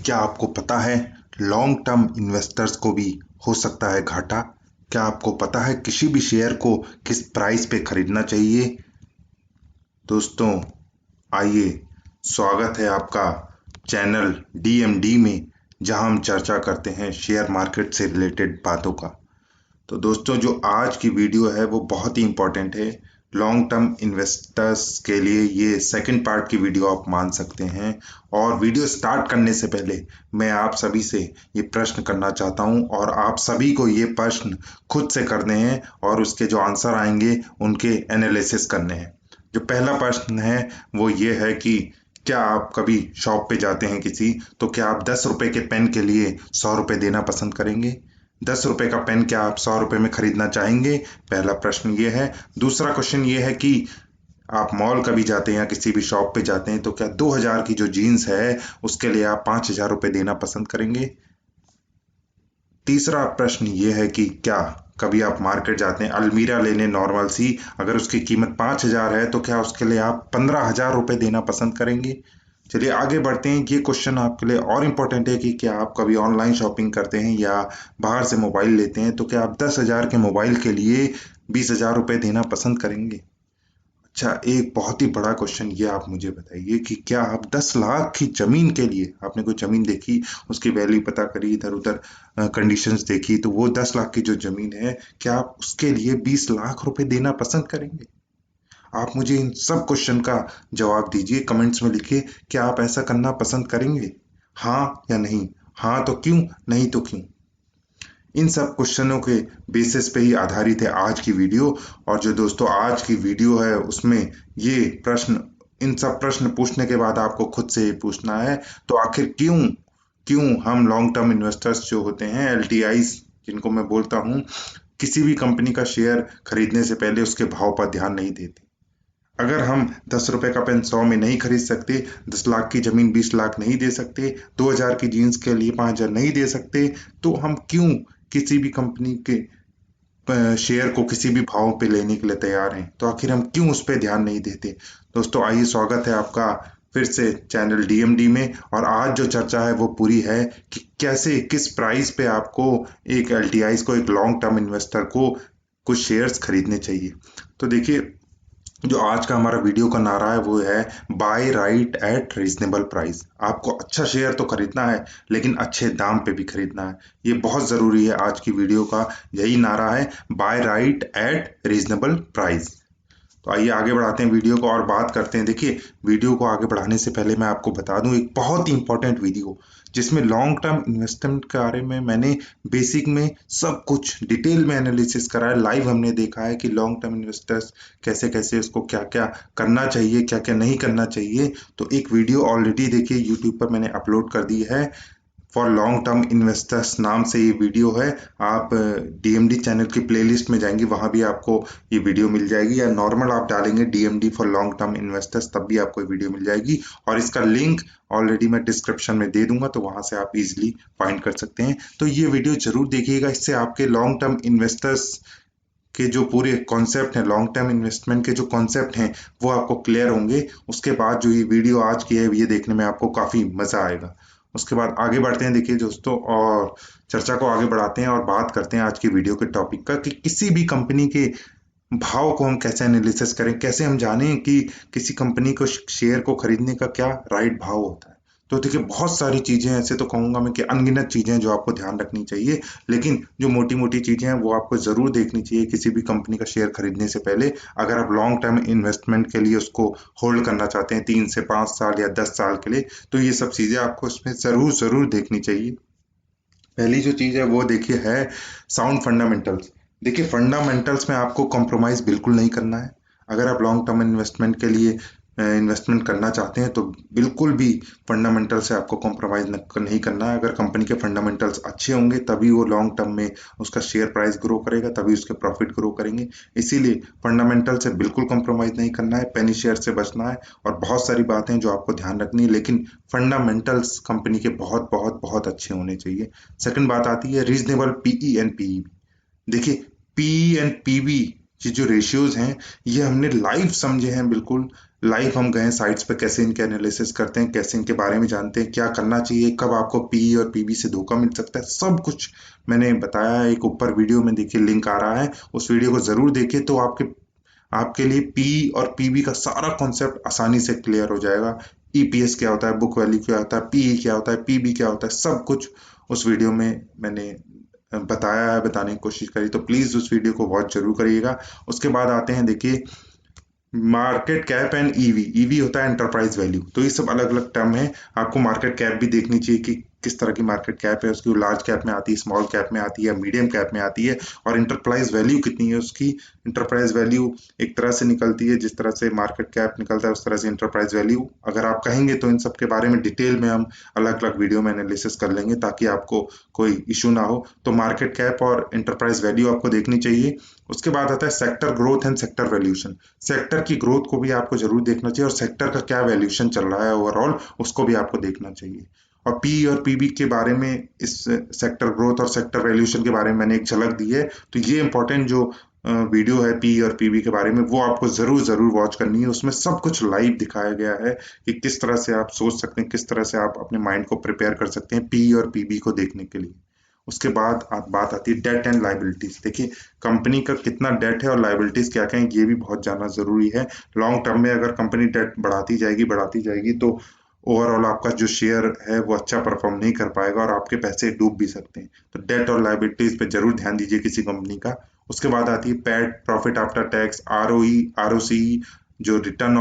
क्या आपको पता है लॉन्ग टर्म इन्वेस्टर्स को भी हो सकता है घाटा? क्या आपको पता है किसी भी शेयर को किस प्राइस पे खरीदना चाहिए? दोस्तों, आइए, स्वागत है आपका चैनल डीएमडी में, जहां हम चर्चा करते हैं शेयर मार्केट से रिलेटेड बातों का। तो दोस्तों, जो आज की वीडियो है वो बहुत ही इंपॉर्टेंट है। लॉन्ग टर्म इन्वेस्टर्स के लिए ये सेकंड पार्ट की वीडियो आप मान सकते हैं। और वीडियो स्टार्ट करने से पहले मैं आप सभी से ये प्रश्न करना चाहता हूँ, और आप सभी को ये प्रश्न खुद से करने हैं और उसके जो आंसर आएंगे उनके एनालिसिस करने हैं। जो पहला प्रश्न है वो ये है कि क्या आप कभी शॉप पे जाते हैं किसी, तो क्या आप 10 रुपए के पेन के लिए 100 रुपए देना पसंद करेंगे? 10 रुपए का पेन क्या आप 100 रुपए में खरीदना चाहेंगे? पहला प्रश्न ये है। दूसरा क्वेश्चन ये है कि आप मॉल कभी जाते हैं या किसी भी शॉप पे जाते हैं, तो क्या 2000 की जो जीन्स है उसके लिए आप 5000 रुपए देना पसंद करेंगे? तीसरा प्रश्न ये है कि क्या कभी आप मार्केट जाते हैं अलमीरा लेने नॉर्मल सी, अगर उसकी कीमत 5000 है तो क्या उसके लिए आप 15000 रुपए देना पसंद करेंगे? चलिए आगे बढ़ते हैं। ये क्वेश्चन आपके लिए और इम्पोर्टेंट है कि क्या आप कभी ऑनलाइन शॉपिंग करते हैं या बाहर से मोबाइल लेते हैं, तो क्या आप 10,000 के मोबाइल के लिए 20,000 रुपए देना पसंद करेंगे? अच्छा, एक बहुत ही बड़ा क्वेश्चन ये आप मुझे बताइए कि क्या आप 10 लाख की जमीन के लिए, आपने कोई जमीन देखी, उसकी वैल्यू पता करी, इधर उधर कंडीशंस देखी, तो वो 10 लाख की जो जमीन है, क्या आप उसके लिए 20 लाख रुपए देना पसंद करेंगे? आप मुझे इन सब क्वेश्चन का जवाब दीजिए, कमेंट्स में लिखिए। क्या आप ऐसा करना पसंद करेंगे? हाँ या नहीं? हाँ तो क्यों, नहीं तो क्यों? इन सब क्वेश्चनों के बेसिस पे ही आधारित है आज की वीडियो। और जो दोस्तों आज की वीडियो है उसमें ये प्रश्न, इन सब प्रश्न पूछने के बाद आपको खुद से ये पूछना है, तो आखिर क्यों क्यों हम लॉन्ग टर्म इन्वेस्टर्स जो होते हैं, एलटीआईज जिनको मैं बोलता हूँ, किसी भी कंपनी का शेयर खरीदने से पहले उसके भाव पर ध्यान नहीं देते? अगर हम 10 रुपए का पेन 100 में नहीं खरीद सकते, 10 लाख की जमीन 20 लाख नहीं दे सकते, 2000 की जीन्स के लिए 5000 नहीं दे सकते, तो हम क्यों किसी भी कंपनी के शेयर को किसी भी भाव पे लेने के लिए तैयार हैं? तो आखिर हम क्यों उस पर ध्यान नहीं देते? दोस्तों, आइए, स्वागत है आपका फिर से चैनल डीएमडी में। और आज जो चर्चा है वो पूरी है कि कैसे, किस प्राइस पे आपको एक एलटीआईज को, एक लॉन्ग टर्म इन्वेस्टर को कुछ शेयर्स खरीदने चाहिए। तो देखिए, जो आज का हमारा वीडियो का नारा है वो है buy right at reasonable price. आपको अच्छा शेयर तो खरीदना है, लेकिन अच्छे दाम पे भी खरीदना है। ये बहुत जरूरी है, आज की वीडियो का यही नारा है, buy right at reasonable price. तो आइए आगे बढ़ाते हैं वीडियो को और बात करते हैं। देखिए, वीडियो को आगे बढ़ाने से पहले मैं आपको बता दूं, एक बहुत ही इंपॉर्टेंट वीडियो जिसमें लॉन्ग टर्म इन्वेस्टमेंट के बारे में मैंने बेसिक में सब कुछ डिटेल में एनालिसिस करा है। लाइव हमने देखा है कि लॉन्ग टर्म इन्वेस्टर्स कैसे कैसे, उसको क्या क्या करना चाहिए, क्या क्या नहीं करना चाहिए। तो एक वीडियो ऑलरेडी देखिए यूट्यूब पर मैंने अपलोड कर दी है, फॉर लॉन्ग टर्म इन्वेस्टर्स नाम से ये वीडियो है। आप डीएमडी चैनल की प्लेलिस्ट में जाएंगे, वहां भी आपको ये वीडियो मिल जाएगी, या नॉर्मल आप डालेंगे DMD for long term investors तब भी आपको ये वीडियो मिल जाएगी। और इसका लिंक ऑलरेडी मैं डिस्क्रिप्शन में दे दूंगा, तो वहां से आप इजिली फाइंड कर सकते हैं। तो ये वीडियो जरूर देखिएगा, इससे आपके लॉन्ग टर्म इन्वेस्टर्स के जो पूरे कॉन्सेप्ट हैं, लॉन्ग टर्म इन्वेस्टमेंट के जो कॉन्सेप्ट हैं, वो आपको क्लियर होंगे। उसके बाद जो ये वीडियो आज की है ये देखने में आपको काफी मजा आएगा। उसके बाद आगे बढ़ते हैं देखिए दोस्तों, और चर्चा को आगे बढ़ाते हैं और बात करते हैं आज की वीडियो के टॉपिक का, कि किसी भी कंपनी के भाव को हम कैसे एनालिसिस करें, कैसे हम जानें कि किसी कंपनी को शेयर को खरीदने का क्या राइट भाव होता है। तो देखिए, बहुत सारी चीजें, ऐसे तो कहूंगा मैं कि अनगिनत चीजें हैं जो आपको ध्यान रखनी चाहिए, लेकिन जो मोटी मोटी चीजें हैं वो आपको जरूर देखनी चाहिए किसी भी कंपनी का शेयर खरीदने से पहले। अगर आप लॉन्ग टर्म इन्वेस्टमेंट के लिए उसको होल्ड करना चाहते हैं 3 से 5 साल या 10 साल के लिए, तो ये सब चीजें आपको उसमें जरूर जरूर देखनी चाहिए। पहली जो चीज है वो देखिए है साउंड फंडामेंटल्स। देखिए, फंडामेंटल्स में आपको कॉम्प्रोमाइज बिल्कुल नहीं करना है। अगर आप लॉन्ग टर्म इन्वेस्टमेंट के लिए इन्वेस्टमेंट करना चाहते हैं तो बिल्कुल भी फंडामेंटल से आपको कॉम्प्रोमाइज नहीं करना है। अगर कंपनी के फंडामेंटल्स अच्छे होंगे तभी वो लॉन्ग टर्म में उसका शेयर प्राइस ग्रो करेगा, तभी उसके प्रॉफिट ग्रो करेंगे। इसीलिए फंडामेंटल से बिल्कुल कॉम्प्रोमाइज नहीं करना है, पेनी शेयर से बचना है। और बहुत सारी बातें जो आपको ध्यान रखनी है, लेकिन फंडामेंटल्स कंपनी के बहुत बहुत बहुत अच्छे होने चाहिए। सेकंड बात आती है रीजनेबल पीई एंड पीई। देखिए, पीई एंड पीबी ये जो रेशियोज हैं ये हमने लाइव समझे हैं, बिल्कुल लाइव हम गए साइट्स पे, कैसे इनके एनालिसिस करते हैं, कैसे इनके बारे में जानते हैं, क्या करना चाहिए, कब आपको पी और पीबी से धोखा मिल सकता है, सब कुछ मैंने बताया है। एक ऊपर वीडियो में देखिए लिंक आ रहा है, उस वीडियो को जरूर देखिए, तो आपके लिए पी और पीबी का सारा कॉन्सेप्ट आसानी से क्लियर हो जाएगा। ईपीएस क्या होता है, बुक वैल्यू क्या होता है, पीई क्या होता है, पीबी क्या होता है, सब कुछ उस वीडियो में मैंने बताया है, बताने की कोशिश करी। तो प्लीज उस वीडियो को वॉच जरूर करिएगा। उसके बाद आते हैं देखिए market cap and EV. EV होता है एंटरप्राइज वैल्यू। तो ये सब अलग अलग टर्म है। आपको मार्केट कैप भी देखनी चाहिए कि किस तरह की मार्केट कैप है उसकी, लार्ज कैप में आती है, स्मॉल कैप में आती है, मीडियम कैप में आती है, और इंटरप्राइज वैल्यू कितनी है उसकी। इंटरप्राइज वैल्यू एक तरह से निकलती है, जिस तरह से मार्केट कैप निकलता है उस तरह से इंटरप्राइज वैल्यू। अगर आप कहेंगे तो इन सब के बारे में डिटेल में हम अलग अलग वीडियो में एनालिसिस कर लेंगे, ताकि आपको कोई इशू ना हो। तो मार्केट कैप और इंटरप्राइज वैल्यू आपको देखनी चाहिए। उसके बाद आता है sector growth and sector valuation. Sector की ग्रोथ को भी आपको जरूर देखना चाहिए, और सेक्टर का क्या वैल्यूएशन चल रहा है ओवरऑल, उसको भी आपको देखना चाहिए। और पी और पीबी के बारे में, इस सेक्टर ग्रोथ और सेक्टर वैल्यूएशन के बारे में मैंने एक झलक दी है। तो ये इंपॉर्टेंट जो वीडियो है पी और पीबी के बारे में, वो आपको जरूर जरूर वॉच करनी है। उसमें सब कुछ लाइव दिखाया गया है कि किस तरह से आप सोच सकते हैं, किस तरह से आप अपने माइंड को प्रिपेयर कर सकते हैं पी और पीबी को देखने के लिए। उसके बाद बात आती है डेट एंड लाइबिलिटीज। देखिए कंपनी का कितना डेट है और लाइबिलिटीज क्या क्या है, ये भी बहुत जानना जरूरी है। लॉन्ग टर्म में अगर कंपनी डेट बढ़ाती जाएगी तो ओवरऑल आपका जो शेयर है वो अच्छा परफॉर्म नहीं कर पाएगा, और आपके पैसे डूब भी सकते हैं। तो डेट और लाइबिलिटीज पे जरूर ध्यान दीजिए किसी कंपनी का। उसके बाद आती है PAT, profit after tax, ROE, ROC, जो रिटर्न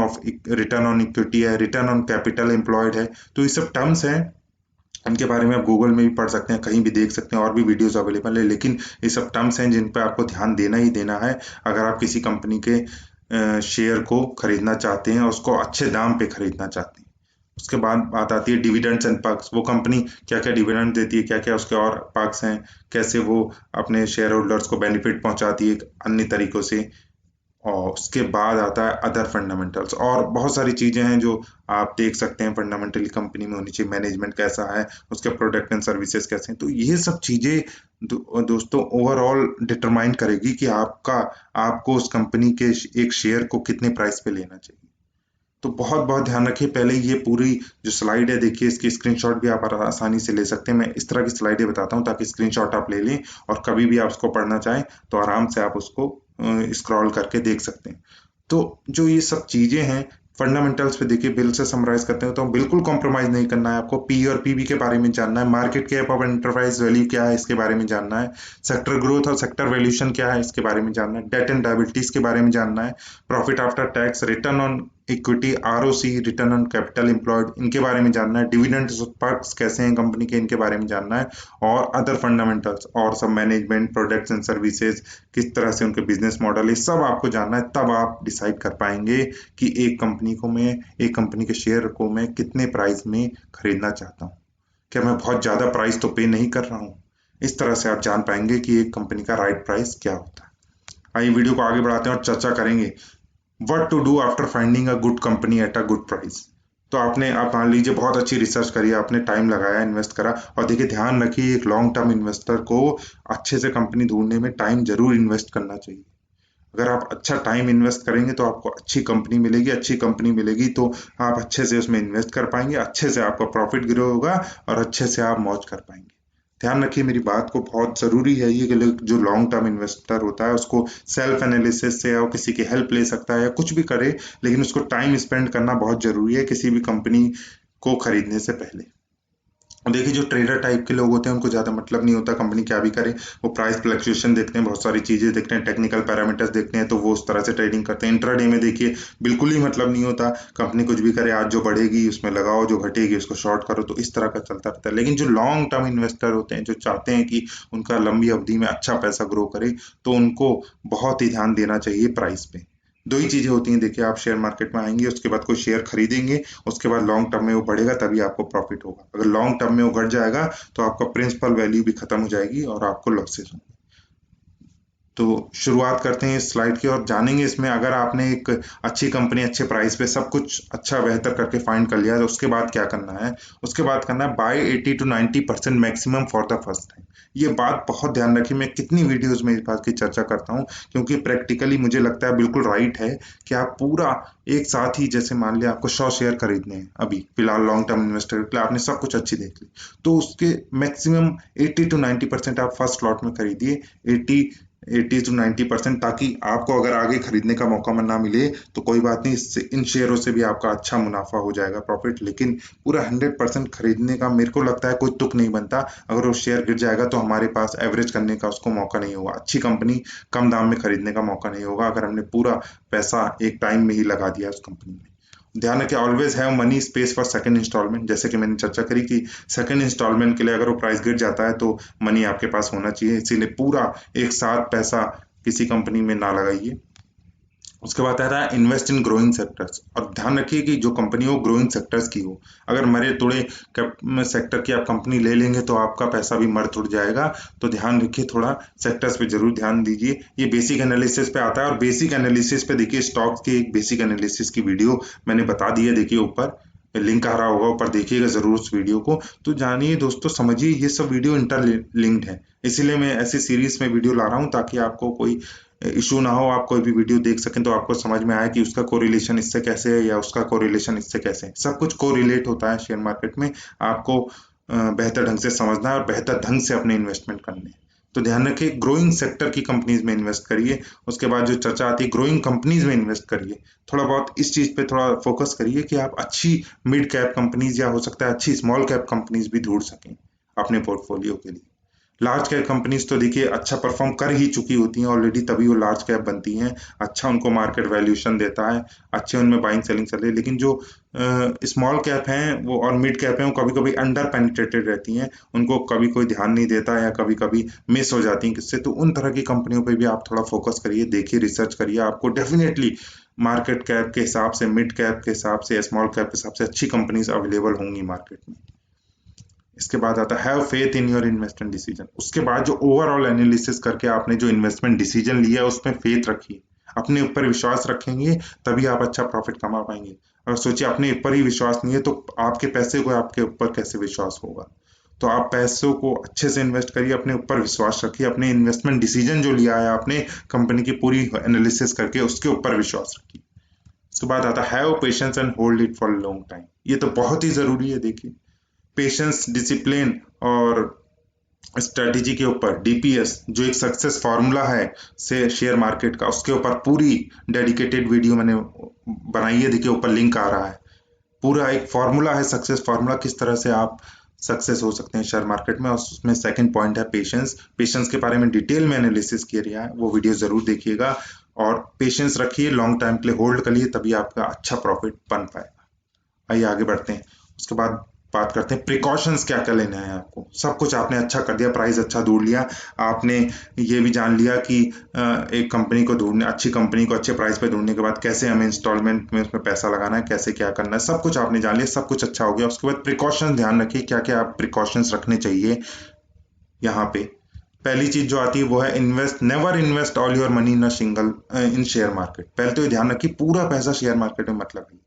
ऑन इक्विटी है, रिटर्न ऑन कैपिटल एम्प्लॉयड है। तो ये सब टर्म्स हैं, इनके बारे में आप गूगल में भी पढ़ सकते हैं, कहीं भी देख सकते हैं, और भी वीडियोस अवेलेबल है। लेकिन ये सब टर्म्स हैं जिन पे आपको ध्यान देना ही देना है अगर आप किसी कंपनी के शेयर को खरीदना चाहते हैं, उसको अच्छे दाम पे खरीदना चाहते हैं। उसके बाद बात आती है डिविडेंड्स एंड पक्स। वो कंपनी क्या क्या डिविडेंड देती है, क्या क्या उसके और पक्स हैं, कैसे वो अपने शेयर होल्डर्स को बेनिफिट पहुंचाती है अन्य तरीकों से। और उसके बाद आता है अदर फंडामेंटल्स, और बहुत सारी चीजें हैं जो आप देख सकते हैं फंडामेंटली कंपनी में होनी चाहिए। मैनेजमेंट कैसा है, उसके प्रोडक्ट एंड सर्विसेज कैसे हैं। तो ये सब चीजें दोस्तों ओवरऑल डिटरमाइन करेगी कि आपको उस कंपनी के एक शेयर को कितने प्राइस पे लेना चाहिए। तो बहुत बहुत ध्यान रखिए। पहले ये पूरी जो स्लाइड है देखिए, इसकी स्क्रीनशॉट भी आप आसानी से ले सकते हैं। मैं इस तरह की स्लाइडें बताता हूँ ताकि स्क्रीनशॉट आप ले लें, और कभी भी आप उसको पढ़ना चाहें तो आराम से आप उसको स्क्रॉल करके देख सकते हैं। तो जो ये सब चीजें हैं फंडामेंटल्स पे, देखिए बिल से समराइज करते हैं तो बिल्कुल कॉम्प्रोमाइज नहीं करना है आपको। पी और पीबी के बारे में जानना है, market cap of enterprise value क्या है इसके बारे में जानना है, सेक्टर ग्रोथ और सेक्टर वैल्यूएशन क्या है इसके बारे में जानना है, डेट एंड लायबिलिटीज के बारे में जानना है, profit after tax, return on equity, ROC, return on capital employed, इनके बारे में जानना है, डिविडेंड पर्क्स कैसे हैं कंपनी के, इनके बारे में जानना है, और अदर फंडामेंटल्स और सब मैनेजमेंट, प्रोडक्ट्स एंड सर्विसेज, किस तरह से उनके बिजनेस मॉडल है, सब आपको जानना है। तब आप डिसाइड कर पाएंगे कि एक कंपनी के शेयर को मैं कितने प्राइस में खरीदना चाहता हूँ, क्या मैं बहुत ज्यादा प्राइस तो पे नहीं कर रहा हूँ। इस तरह से आप जान पाएंगे कि एक कंपनी का राइट प्राइस क्या होता है। आइए वीडियो को आगे बढ़ाते हैं और चर्चा करेंगे what to do after finding a good company at a good price. तो आप मान लीजिए बहुत अच्छी रिसर्च करी, आपने टाइम लगाया, इन्वेस्ट करा, और देखिए ध्यान रखिए एक लॉन्ग टर्म इन्वेस्टर को अच्छे से कंपनी ढूंढने में टाइम जरूर इन्वेस्ट करना चाहिए। अगर आप अच्छा टाइम इन्वेस्ट करेंगे तो आपको अच्छी कंपनी मिलेगी, अच्छी कंपनी मिलेगी तो आप अच्छे से उसमें इन्वेस्ट कर पाएंगे, अच्छे से आपका प्रॉफिट ग्रो होगा, और अच्छे से आप मौज कर पाएंगे। ध्यान रखिए मेरी बात को, बहुत जरूरी है ये कि जो लॉन्ग टर्म इन्वेस्टर होता है उसको सेल्फ एनालिसिस से या किसी की हेल्प ले सकता है या कुछ भी करे, लेकिन उसको टाइम स्पेंड करना बहुत जरूरी है किसी भी कंपनी को खरीदने से पहले। देखिए जो ट्रेडर टाइप के लोग होते हैं उनको ज्यादा मतलब नहीं होता कंपनी क्या भी करे, वो प्राइस फ्लक्चुएशन देखते हैं, बहुत सारी चीजें देखते हैं, टेक्निकल पैरामीटर्स देखते हैं, तो वो उस तरह से ट्रेडिंग करते हैं। इंट्राडे में देखिए बिल्कुल ही मतलब नहीं होता, कंपनी कुछ भी करे, आज जो बढ़ेगी उसमें लगाओ, जो घटेगी उसको शॉर्ट करो, तो इस तरह का चलता रहता है। लेकिन जो लॉन्ग टर्म इन्वेस्टर होते हैं, जो चाहते हैं कि उनका लंबी अवधि में अच्छा पैसा ग्रो करे, तो उनको बहुत ही ध्यान देना चाहिए प्राइस पे। दो ही चीजें होती हैं, देखिए आप शेयर मार्केट में आएंगे, उसके बाद कोई शेयर खरीदेंगे, उसके बाद लॉन्ग टर्म में वो बढ़ेगा तभी आपको प्रॉफिट होगा। अगर लॉन्ग टर्म में वो घट जाएगा तो आपका प्रिंसिपल वैल्यू भी खत्म हो जाएगी और आपको लॉसेस होंगे। तो शुरुआत करते हैं इस स्लाइड की और जानेंगे इसमें। अगर आपने एक अच्छी कंपनी अच्छे प्राइस पे सब कुछ अच्छा बेहतर करके फाइंड कर लिया तो उसके बाद क्या करना है, उसके बाद करना है buy 80 to 90% maximum for the first time. ये बात बहुत ध्यान रखिए, मैं कितनी वीडियोस में इस बात की चर्चा करता हूँ, क्योंकि प्रैक्टिकली मुझे लगता है बिल्कुल राइट है कि आप पूरा एक साथ ही, जैसे मान लिया आपको 100 शेयर खरीदने हैं अभी फिलहाल लॉन्ग टर्म इन्वेस्टर के लिए, आपने सब कुछ अच्छी देख ली, तो उसके मैक्सिमम 80 to 90% आप फर्स्ट लॉट में खरीदिए। 80 to 90%, ताकि आपको अगर आगे खरीदने का मौका ना मिले तो कोई बात नहीं, इससे इन शेयरों से भी आपका अच्छा मुनाफा हो जाएगा, प्रॉफिट। लेकिन पूरा 100% खरीदने का मेरे को लगता है कोई तुक नहीं बनता। अगर वो शेयर गिर जाएगा तो हमारे पास एवरेज करने का उसको मौका नहीं होगा, अच्छी कंपनी कम दाम में खरीदने का मौका नहीं होगा अगर हमने पूरा पैसा एक टाइम में ही लगा दिया उस कंपनी में। ध्यान रखें, always have money space for second instalment. जैसे कि मैंने चर्चा करी कि सेकंड इंस्टॉलमेंट के लिए अगर वो प्राइस गिर जाता है तो मनी आपके पास होना चाहिए, इसीलिए पूरा एक साथ पैसा किसी कंपनी में ना लगाइए। उसके बाद आता है इन्वेस्ट इन ग्रोइंग सेक्टर्स, और ध्यान रखिए कि जो कंपनी हो ग्रोइंग सेक्टर्स की हो। अगर मरे तोड़े सेक्टर की आप कंपनी ले लेंगे तो आपका पैसा भी मर तुड़ जाएगा। तो ध्यान रखिए, थोड़ा सेक्टर्स पे जरूर ध्यान दीजिए। ये बेसिक एनालिसिस पे आता है, और बेसिक एनालिसिस पे देखिए स्टॉक्स की एक बेसिक एनालिसिस की वीडियो मैंने बता दी है, देखिए ऊपर लिंक आ रहा होगा, ऊपर देखिएगा जरूर उस वीडियो को। तो जानिए दोस्तों, समझिए ये सब वीडियो इंटरलिंक्ड है, इसीलिए मैं ऐसी सीरीज में वीडियो ला रहा हूँ ताकि आपको कोई इशू ना हो, आप कोई भी वीडियो देख सकें तो आपको समझ में आए कि उसका कोरिलेशन इससे कैसे है या उसका कोरिलेशन इससे कैसे है। सब कुछ कोरिलेट होता है शेयर मार्केट में, आपको बेहतर ढंग से समझना है और बेहतर ढंग से अपने इन्वेस्टमेंट करने हैं। तो ध्यान रखिए, ग्रोइंग सेक्टर की कंपनीज में इन्वेस्ट करिए। उसके बाद जो चर्चा आती है ग्रोइंग कंपनीज में इन्वेस्ट करिए। थोड़ा बहुत इस चीज पे थोड़ा फोकस करिए कि आप अच्छी मिड कैप कंपनीज या हो सकता है अच्छी स्मॉल कैप कंपनीज भी ढूंढ सकें अपने पोर्टफोलियो के लिए। लार्ज कैप कंपनीज तो देखिए अच्छा परफॉर्म कर ही चुकी होती हैं ऑलरेडी, तभी वो लार्ज कैप बनती हैं, अच्छा उनको मार्केट वैल्यूएशन देता है, अच्छे उनमें बाइंग सेलिंग चल रही है। लेकिन जो स्मॉल कैप हैं वो और मिड कैप हैं, वो कभी कभी अंडर पेनिट्रेटेड रहती हैं, उनको कभी कोई ध्यान नहीं देता या कभी कभी मिस हो जाती हैं किससे। तो उन तरह की कंपनियों पे भी आप थोड़ा फोकस करिए, देखिए, रिसर्च करिए, आपको डेफिनेटली मार्केट कैप के हिसाब से, मिड कैप के हिसाब से, स्मॉल कैप के हिसाब से अच्छी कंपनीज अवेलेबल होंगी मार्केट में। इसके बाद आता है have faith in your investment decision. उसके बाद जो ओवरऑल एनालिसिस करके आपने जो इन्वेस्टमेंट डिसीजन लिया है उसमें फेथ रखिए, अपने ऊपर विश्वास रखेंगे तभी आप अच्छा प्रॉफिट कमा पाएंगे। अगर सोचिए अपने ऊपर ही विश्वास नहीं है तो आपके पैसे को आपके ऊपर कैसे विश्वास होगा। तो आप पैसों को अच्छे से इन्वेस्ट करिए, अपने ऊपर विश्वास रखिए, अपने इन्वेस्टमेंट डिसीजन जो लिया है आपने कंपनी की पूरी एनालिसिस करके उसके ऊपर विश्वास रखिए। उसके बाद आता है have patience and hold it for long time. ये तो बहुत ही जरूरी है। देखिए, पेशेंस, डिसिप्लिन और स्ट्रेटेजी के ऊपर डीपीएस जो एक सक्सेस फार्मूला है से शेयर मार्केट का, उसके ऊपर पूरी डेडिकेटेड वीडियो मैंने बनाई है, देखिए ऊपर लिंक आ रहा है। पूरा एक फार्मूला है, सक्सेस फार्मूला, किस तरह से आप सक्सेस हो सकते हैं शेयर मार्केट में। और उसमें सेकंड पॉइंट है पेशेंस। पेशेंस के बारे में डिटेल में एनालिसिस किया गया है, वो वीडियो जरूर देखिएगा। और पेशेंस रखिए, लॉन्ग टाइम के लिए होल्ड करिए, तभी आपका अच्छा प्रॉफिट बन पाएगा। आइए आगे बढ़ते हैं। उसके बाद बात करते हैं प्रिकॉशंस क्या क्या लेना है आपको। सब कुछ आपने अच्छा कर दिया, प्राइस अच्छा ढूंढ लिया, आपने ये भी जान लिया कि एक कंपनी को ढूंढने, अच्छी कंपनी को अच्छे प्राइस पे ढूंढने के बाद कैसे हमें इंस्टॉलमेंट में उसमें पैसा लगाना है, कैसे क्या करना है, सब कुछ आपने जान लिया, सब कुछ अच्छा हो गया। उसके बाद प्रिकॉशंस ध्यान रखिए, क्या क्या आप प्रिकॉशंस रखने चाहिए यहाँ पे। पहली चीज जो आती है वो है invest, never invest all your money in single in share market. पहले तो ये ध्यान रखिए, पूरा पैसा शेयर मार्केट में मत लगाइए।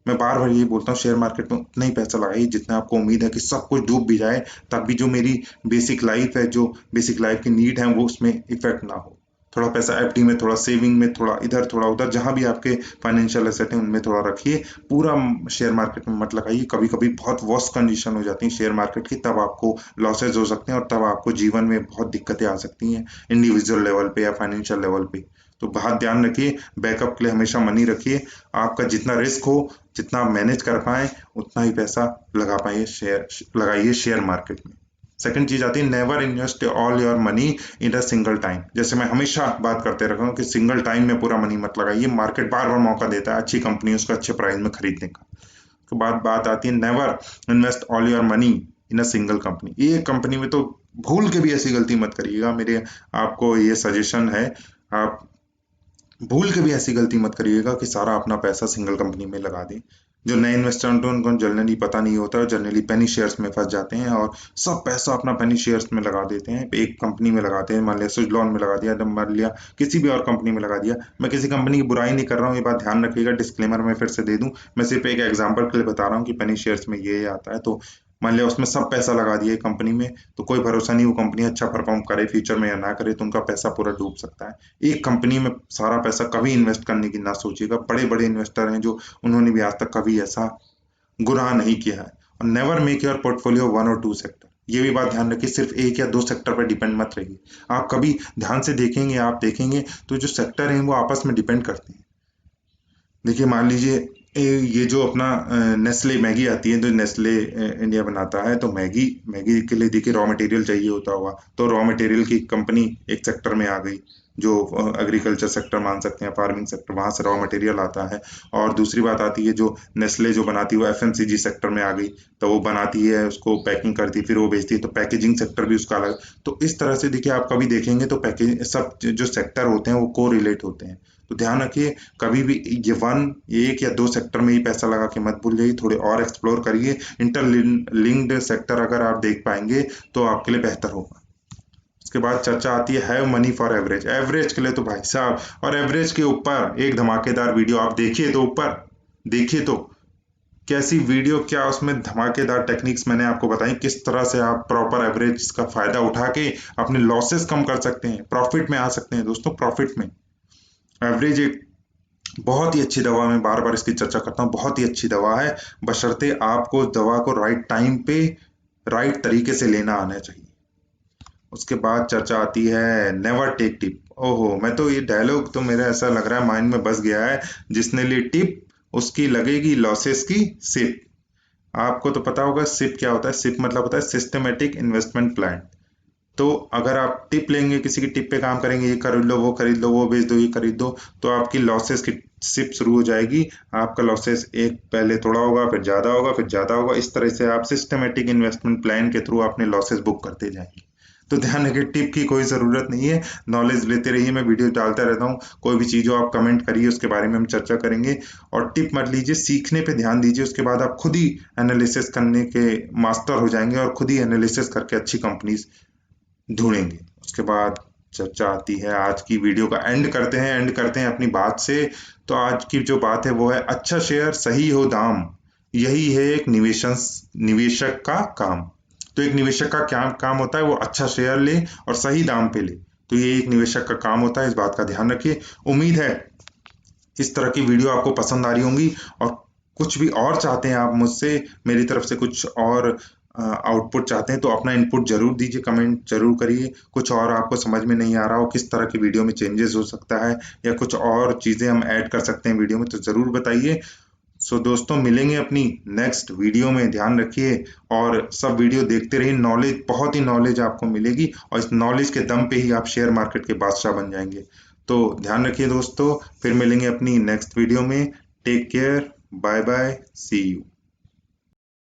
मैं बार बार ये बोलता हूँ, शेयर मार्केट में उतना ही पैसा लगाइए जितना आपको उम्मीद है कि सब कुछ डूब भी जाए, तब भी जो मेरी बेसिक लाइफ है, जो बेसिक लाइफ की नीड है, वो उसमें इफेक्ट ना हो। थोड़ा पैसा एफडी में, थोड़ा सेविंग में, थोड़ा इधर थोड़ा उधर, जहां भी आपके फाइनेंशियल एसेट है उनमें थोड़ा रखिए। पूरा शेयर मार्केट में मत लगाइए। कभी कभी बहुत वर्स्ट कंडीशन हो जाती है शेयर मार्केट की, तब आपको लॉसेज हो सकते हैं और तब आपको जीवन में बहुत दिक्कतें आ सकती हैं, इंडिविजुअल लेवल पे या फाइनेंशियल लेवल पे। तो बहुत ध्यान रखिए, बैकअप के लिए हमेशा मनी रखिए। आपका जितना रिस्क हो, जितना आप मैनेज कर पाए, उतना ही पैसा लगा पाइए, शेयर लगाइए शेयर मार्केट में। सेकंड चीज आती है never invest all your money in a single time. जैसे मैं हमेशा बात करते रहा हूँ कि सिंगल टाइम में पूरा मनी मत लगाइए, मार्केट बार बार मौका देता है अच्छी कंपनी उसको अच्छे प्राइस में खरीदने का। उसके बाद बात आती है never invest all your money in a single company. ये कंपनी में तो भूल के भी ऐसी गलती मत करिएगा, मेरे आपको ये सजेशन है। आप भूल के भी ऐसी गलती मत करिएगा कि सारा अपना पैसा सिंगल कंपनी में लगा दें। जो नए इन्वेस्टर होते हैं उनको जनरली पता नहीं होता है, जनरली पेनी शेयर्स में फंस जाते हैं और सब पैसा अपना पेनी शेयर्स में लगा देते हैं, एक कंपनी में लगाते हैं, मान लिया सुजलॉन में लगा दिया, मान लिया किसी भी और कंपनी में लगा दिया। मैं किसी कंपनी की बुराई नहीं कर रहा हूँ, ये बात ध्यान रखिएगा, डिस्क्लेमर मैं फिर से दे दूं, मैं सिर्फ एक एग्जाम्पल के लिए बता रहा हूँ कि पेनी शेयर्स में ये आता है। तो मान लिया उसमें सब पैसा लगा दिया कंपनी में, तो कोई भरोसा नहीं वो कंपनी अच्छा परफॉर्म करे फ्यूचर में या ना करे, तो उनका पैसा पूरा डूब सकता है। एक कंपनी में सारा पैसा कभी इन्वेस्ट करने की ना सोचिएगा। बड़े बड़े इन्वेस्टर हैं जो उन्होंने भी आज तक कभी ऐसा गुनाह नहीं किया है। और never make your portfolio one और टू सेक्टर, ये भी बात ध्यान रखिए, सिर्फ एक या दो सेक्टर पर डिपेंड मत रहिए। आप कभी ध्यान से देखेंगे, आप देखेंगे तो जो सेक्टर हैं वो आपस में डिपेंड करते हैं। देखिए मान लीजिए ये जो अपना नेस्ले मैगी आती है, तो नेस्ले इंडिया बनाता है, तो मैगी मैगी के लिए देखिए रॉ मटेरियल चाहिए होता होगा, तो रॉ मटेरियल की कंपनी एक सेक्टर में आ गई, जो एग्रीकल्चर सेक्टर मान सकते हैं, फार्मिंग सेक्टर, वहां से रॉ मटेरियल आता है। और दूसरी बात आती है जो नेस्ले जो बनाती है वो एफएमसीजी सेक्टर में आ गई, तो वो बनाती है, उसको पैकिंग करती है, फिर वो बेचती है, तो पैकेजिंग सेक्टर भी उसका अलग। तो इस तरह से देखिए आप कभी देखेंगे तो पैकेज सब जो सेक्टर होते हैं वो को रिलेट होते हैं। तो ध्यान रखिए कभी भी ये एक या दो सेक्टर में ही पैसा लगा के मत भूल जाइए, थोड़े और एक्सप्लोर करिए। इंटरलिंक्ड सेक्टर अगर आप देख पाएंगे तो आपके लिए बेहतर होगा। उसके बाद चर्चा आती है have money for average. Average के लिए तो भाई साहब, और एवरेज के ऊपर एक धमाकेदार वीडियो आप देखिए, तो ऊपर देखिए तो कैसी वीडियो, क्या उसमें धमाकेदार टेक्निक्स मैंने आपको बताई, किस तरह से आप प्रॉपर एवरेज का फायदा उठा के अपने लॉसेस कम कर सकते हैं, प्रॉफिट में आ सकते हैं। दोस्तों प्रॉफिट में एवरेज एक बहुत ही अच्छी दवा, मैं बार बार इसकी चर्चा करता हूँ, बहुत ही अच्छी दवा है, बशर्ते आपको दवा को राइट टाइम पे राइट तरीके से लेना आना चाहिए। उसके बाद चर्चा आती है नेवर टेक टिप। ओहो, मैं तो ये डायलॉग तो मेरा ऐसा लग रहा है माइंड में बस गया है, जिसने ली टिप उसकी लगेगी लॉसेस की सिप। आपको तो पता होगा सिप क्या होता है, सिप मतलब होता है सिस्टमेटिक इन्वेस्टमेंट प्लान। तो अगर आप टिप लेंगे, किसी की टिप पे काम करेंगे, ये खरीद लो, वो खरीद लो, वो बेच दो, ये खरीद दो, तो आपकी लॉसेस की सिप शुरू हो जाएगी। आपका लॉसेस एक पहले थोड़ा होगा, फिर ज्यादा होगा, फिर ज्यादा होगा, इस तरह से आप सिस्टमेटिक इन्वेस्टमेंट प्लान के थ्रू अपने लॉसेस बुक करते जाएंगे। तो ध्यान रखिए टिप की कोई ज़रूरत नहीं है, नॉलेज लेते रहिए, मैं वीडियो डालता रहता हूँ, कोई भी चीज़ हो आप कमेंट करिए, उसके बारे में हम चर्चा करेंगे। और टिप मत लीजिए, सीखने पे ध्यान दीजिए, उसके बाद आप खुद ही एनालिसिस करने के मास्टर हो जाएंगे और खुद ही एनालिसिस करके अच्छी कंपनीज ढूंढेंगे। उसके बाद चर्चा आती है, आज की वीडियो का एंड करते हैं अपनी बात से। तो आज की जो बात है वो है अच्छा शेयर सही हो दाम, यही है एक निवेशक का काम। तो एक निवेशक का क्या काम होता है, वो अच्छा शेयर ले और सही दाम पे ले, तो ये एक निवेशक का काम होता है, इस बात का ध्यान रखिए। उम्मीद है इस तरह की वीडियो आपको पसंद आ रही होंगी, और कुछ भी और चाहते हैं आप मुझसे, मेरी तरफ से कुछ और आउटपुट चाहते हैं तो अपना इनपुट जरूर दीजिए, कमेंट जरूर करिए। कुछ और आपको समझ में नहीं आ रहा हो, किस तरह की वीडियो में चेंजेस हो सकता है, या कुछ और चीज़ें हम ऐड कर सकते हैं वीडियो में, तो ज़रूर बताइए। सो दोस्तों मिलेंगे अपनी नेक्स्ट वीडियो में, ध्यान रखिए और सब वीडियो देखते रहिए, नॉलेज बहुत ही नॉलेज आपको मिलेगी, और इस नॉलेज के दम पे ही आप शेयर मार्केट के बादशाह बन जाएंगे। तो ध्यान रखिए दोस्तों, फिर मिलेंगे अपनी नेक्स्ट वीडियो में। Take care, bye bye, see you.